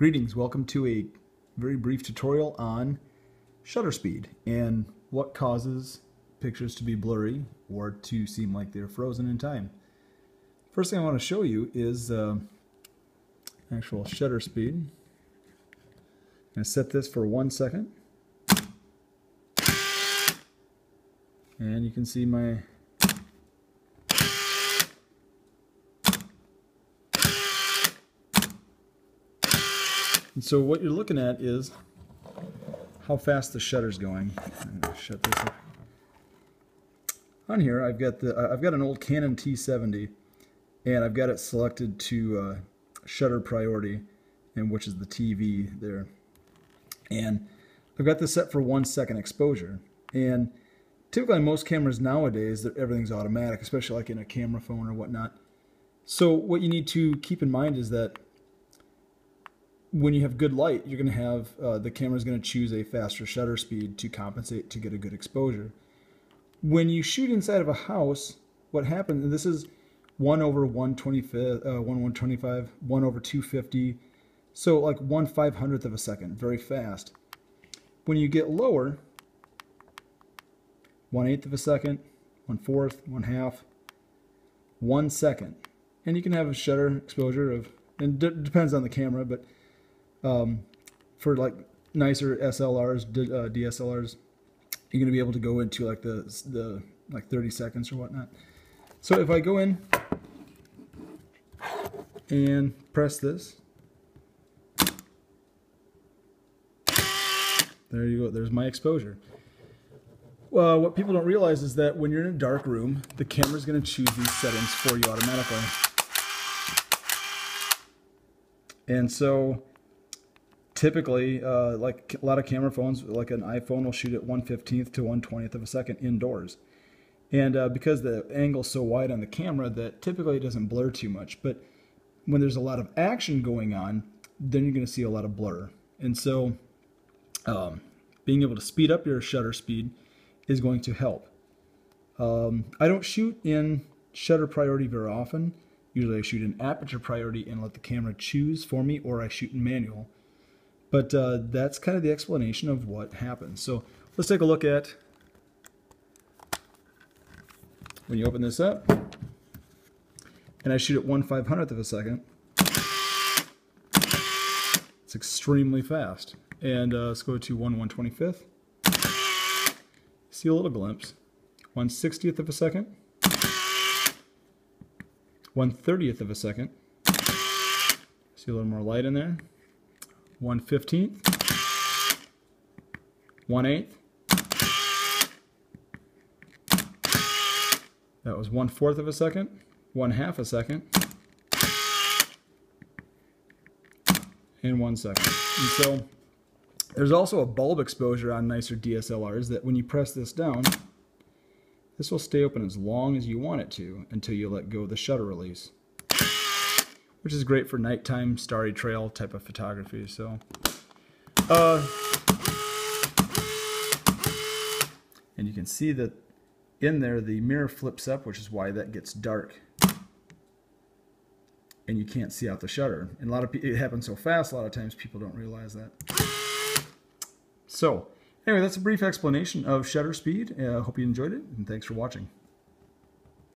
Greetings, welcome to a very brief tutorial on shutter speed and what causes pictures to be blurry or to seem like they're frozen in time. First thing I want to show you is actual shutter speed. I'm going to set this for 1 second. And you can see my And so what you're looking at is how fast the shutter's going. I'm going to shut this up. On here, I've got an old Canon T70, and I've got it selected to shutter priority, and which is the TV there. And I've got this set for 1 second exposure. And typically on most cameras nowadays, everything's automatic, especially like in a camera phone or whatnot. So what you need to keep in mind is that when you have good light, you're going to have the camera's going to choose a faster shutter speed to compensate to get a good exposure. When you shoot inside of a house, what happens, and this is 1 over 1/125, 1 over 250, so like 1/500th of a second, very fast. When you get lower, 1/8 of a second, 1/4, 1/2, 1 second. And you can have a shutter exposure of, and it depends on the camera, but for like nicer SLRs, DSLRs, you're going to be able to go into like the like 30 seconds or whatnot. So if I go in and press this, there you go, there's my exposure. Well, what people don't realize is that when you're in a dark room, the camera's going to choose these settings for you automatically. And so typically, like a lot of camera phones, like an iPhone will shoot at 1/15th to 1/20th of a second indoors. And because the angle's so wide on the camera that typically it doesn't blur too much. But when there's a lot of action going on, then you're going to see a lot of blur. And so being able to speed up your shutter speed is going to help. I don't shoot in shutter priority very often. Usually I shoot in aperture priority and let the camera choose for me, or I shoot in manual. But that's kind of the explanation of what happens. So let's take a look at when you open this up, and I shoot at 1/500th of a second. It's extremely fast. And let's go to 1/125th. See a little glimpse. 1/60th of a second. 1/30th of a second. See a little more light in there. 1/15th, 1/8. That was 1/4 of a second, 1/2 a second, and 1 second. And so there's also a bulb exposure on nicer DSLRs that when you press this down, this will stay open as long as you want it to until you let go of the shutter release, which is great for nighttime, starry trail type of photography. So, and you can see that in there the mirror flips up, which is why that gets dark, and you can't see out the shutter. And a lot of it happens so fast. A lot of times people don't realize that. So, anyway, that's a brief explanation of shutter speed. I hope you enjoyed it, and thanks for watching.